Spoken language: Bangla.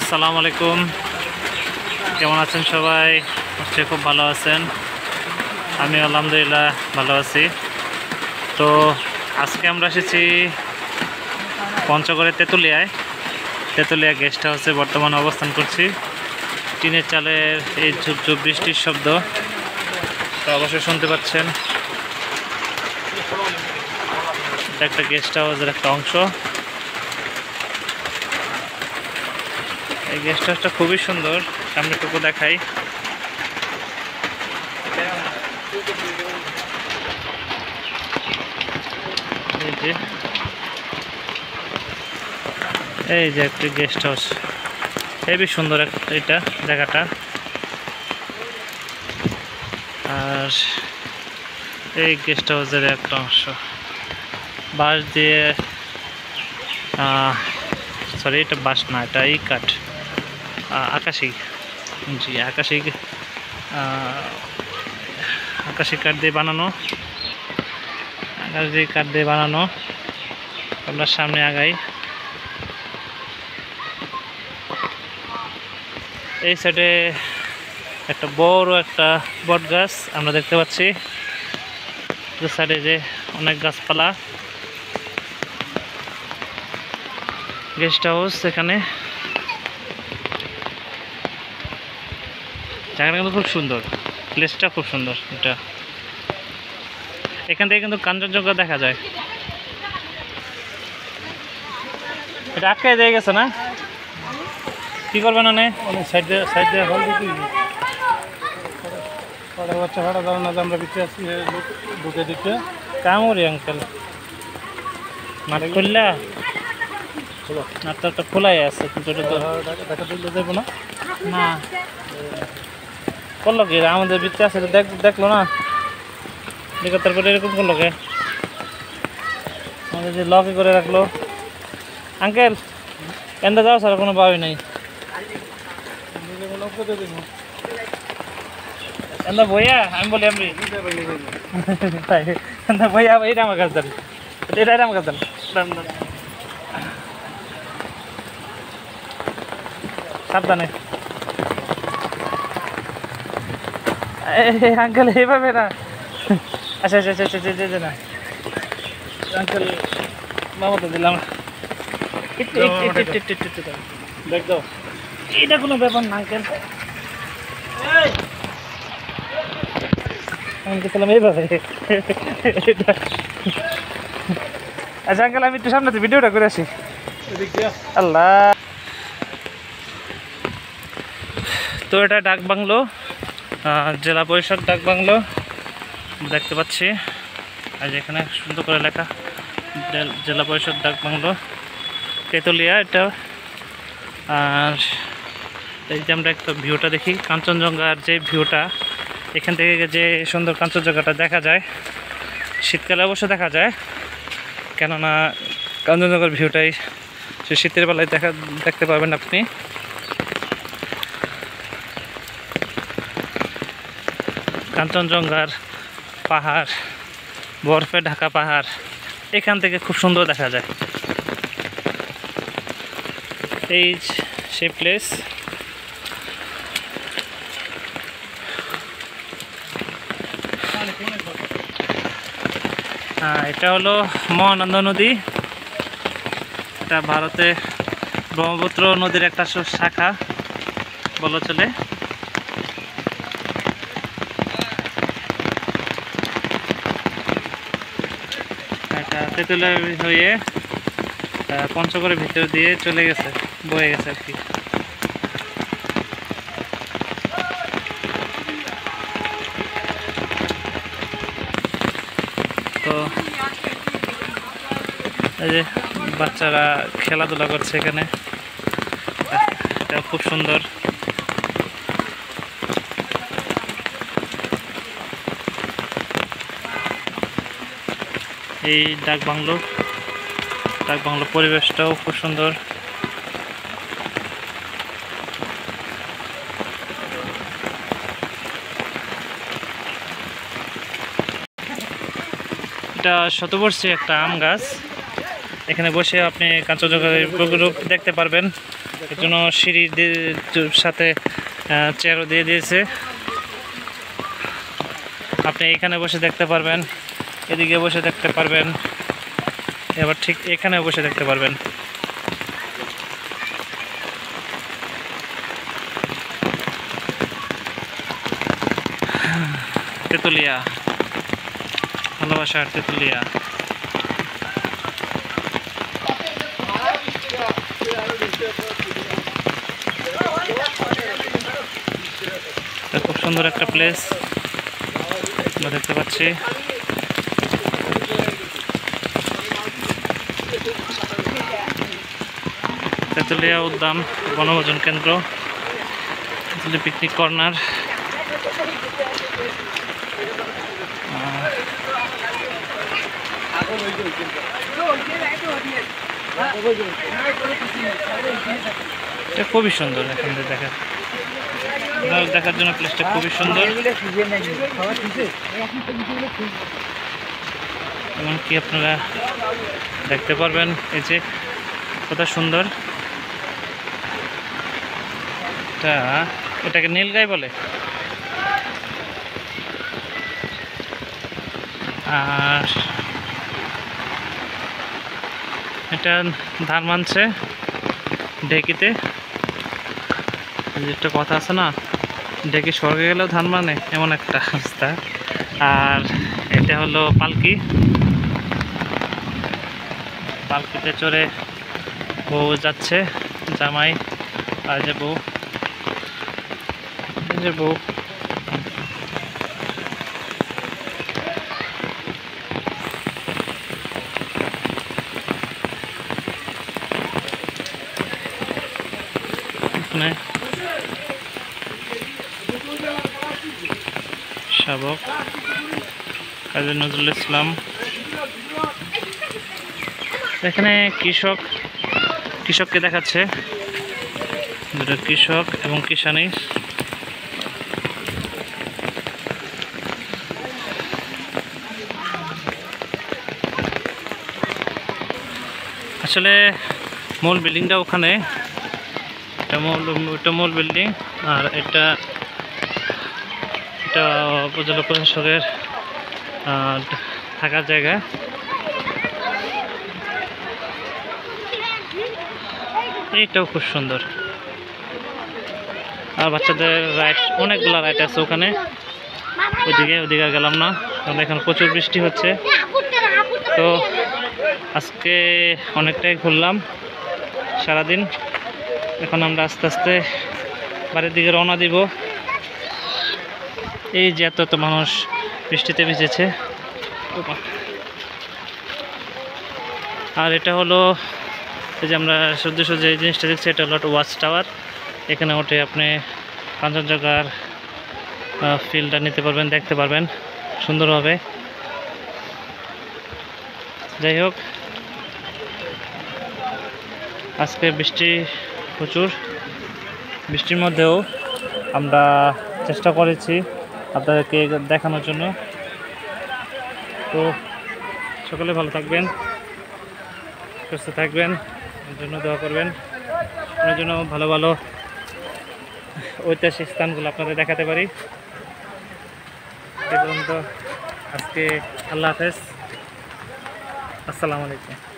আসসালামু আলাইকুম, কেমন আছেন সবাই? নিশ্চয়ই খুব ভালো আছেন। আমি আলহামদুলিল্লাহ ভালো আছি। তো আজকে আমরা এসেছি পঞ্চগড়ের তেঁতুলিয়া গেস্ট হাউসে বর্তমানে অবস্থান করছি। টিনের চালের এই ঝুপ ঝুপ বৃষ্টির শব্দ তো অবশ্যই শুনতে পাচ্ছেন। এটা একটা গেস্ট হাউসের একটা অংশ। এই গেস্ট হাউসটা খুবই সুন্দর, সামনেটুকু দেখাই। এই যে একটি গেস্ট হাউস, হেবি সুন্দর এটা জায়গাটা। আর এই গেস্ট হাউসের একটা অংশ বাঁশ দিয়ে, সরি এটা বাঁশ না, এটা এই কাঠ, আকাশি, জি আকাশি কাঠ দিয়ে বানানো, আমরা সামনে আগাই। এই সাইডে একটা বড় একটা বট গাছ আমরা দেখতে পাচ্ছি। সাইডে যে অনেক গাছপালা। গেস্ট হাউস এখানে, জায়গাটা কিন্তু খুব সুন্দর, প্লেসটা খুব সুন্দর। এটা এখান থেকে কিন্তু কাঞ্চনজঙ্ঘা দেখা যায়। এটা আটকে দিয়ে গেছে না, কি করবেন? অনেক সাইডে হল বাচ্চা ভাড়া দাও না, আমরা বিচে আসছি ঢুকে দিতে কামড়ি আঙ্কেল মাঠ খুললা না, তো একটা খোলাই আছে কিন্তু ওটা তো দেখা দিলে দেবো না। না করলো কি আমাদের বিচে আছে, দেখলো না, দেখো তারপরে এরকম করলো কে, আমাদের যে লকে করে রাখলো। আঙ্কেল এনটা যাও স্যার, কোনো পাবি নাই এন্দা বইয়া, আমি বলি আমি বইয়া, এইটা আমার কাছে দেন, এটা আমার কাছে দেন। সাবধানে আঙ্কেল, এইভাবে না। আচ্ছা আচ্ছা আচ্ছা আচ্ছা না আঙ্কেল, মামা তো দিলাম, দেখ দাও, এটা কোনো ব্যাপার না আঙ্কেল। আমি গেছিলাম এইভাবে। আচ্ছা আঙ্কেল, আমি একটু সামনে ভিডিওটা করে আসি। আল্লাহ, তো এটা ডাক বাংলো, জেলা পরিষদ ডাক বাংলো দেখতে পাচ্ছি। আর এখানে সুন্দর করে লেখা জেলা পরিষদ ডাক বাংলো তেঁতুলিয়া এটা। আর এই যে আমরা একটা ভিউটা দেখি, কাঞ্চনজঙ্ঘার যে ভিউটা, এখান থেকে যে সুন্দর কাঞ্চনজঙ্ঘাটা দেখা যায়। শীতকালে অবশ্য দেখা যায়, কেননা কাঞ্চনজঙ্ঘার ভিউটাই সে শীতের বেলায় দেখতে পারবেন আপনি। কাঞ্চনজঙ্ঘার পাহাড়, বরফে ঢাকা পাহাড়, এখান থেকে খুব সুন্দর দেখা যায়। এই সেই প্লেস। এটা হলো মহানন্দা নদী। এটা ভারতে ব্রহ্মপুত্র নদীর একটা শাখা বলা চলে। এটা তেঁতুলিয়া হয়ে পঞ্চগড়ের ভিতর দিয়ে চলে গেছে, বয়ে গেছে আর কি। তো এই যে বাচ্চারা খেলাধুলা করছে এখানে, এটা খুব সুন্দর। এই ডাক বাংলো পরিবেশটাও খুব সুন্দর। এটা শতবর্ষী একটা আম গাছ, এখানে বসে আপনি কাঞ্চনজঙ্ঘার রূপ দেখতে পারবেন। এর জন্য সিঁড়ির সাথে চেয়ারও দিয়ে দিয়েছে। আপনি এখানে বসে দেখতে পারবেন, এদিকে বসে দেখতে পারবেন, এবার ঠিক এখানে বসে দেখতে পারবেন। তেতুলিয়া, ভালোবাসার তেতুলিয়া। খুব সুন্দর একটা প্লেস আমরা দেখতে পাচ্ছি। তেতুলিয়া উদ্যান বনভোজন কেন্দ্র, তেতুলিয়া পিকনিক কর্নার। এটা খুবই সুন্দর, এখান থেকে দেখার জন্য প্লেসটা খুবই সুন্দর। এমনকি আপনারা দেখতে পারবেন এই যে কত সুন্দর। এটাকে নীলগাই বলে। আর এটা ধান মানছে ঢেকিতে, একটা কথা আছে না, ঢেকি স্বর্গে গেলেও ধান মানে, এমন একটা অবস্থা। আর এটা হলো পালকি, পালকিতে চড়ে বউ যাচ্ছে, জামাই আর যে বউ, বউ। শাবক কাজী নজরুল ইসলাম। এখানে কৃষককে দেখাচ্ছে, দুটো কৃষক এবং কিষানী। আসলে মূল বিল্ডিংটা ওখানে, এটা মূল বিল্ডিং। আর এটা উপজেলা প্রশাসকের থাকার জায়গা। এইটাও খুব সুন্দর। আর বাচ্চাদের রাইড, অনেকগুলো রাইড আছে ওখানে। ওদিকে গেলাম না, কারণ এখানে প্রচুর বৃষ্টি হচ্ছে। তো আজকে অনেকটাই ঘুরলাম সারাদিন। এখন আমরা আস্তে আস্তে বাড়ির দিকে রওনা দিব। এই যে এত মানুষ বৃষ্টিতে ভিজেছে। আর এটা হলো এই যে আমরা সদ্য যে জিনিসটা দেখছি, এটা হলো একটা ওয়াচ টাওয়ার। এখানে উঠে আপনি কাঞ্চনজঙ্ঘার ফিলটা নিতে পারবেন, দেখতে পারবেন সুন্দরভাবে। যাই হোক, আজকে বৃষ্টি প্রচুর, বৃষ্টির মধ্যেও আমরা চেষ্টা করেছি আপনাদেরকে দেখানোর জন্য। তো সকলে ভালো থাকবেন, সুস্থ থাকবেন, এর জন্য দোয়া করবেন। আপনার জন্য ভালো ভালো ঐতিহাসিক স্থানগুলো আপনাদের দেখাতে পারি। এই পর্যন্ত আজকে আল্লাহ হাফেজ, আসসালামু আলাইকুম।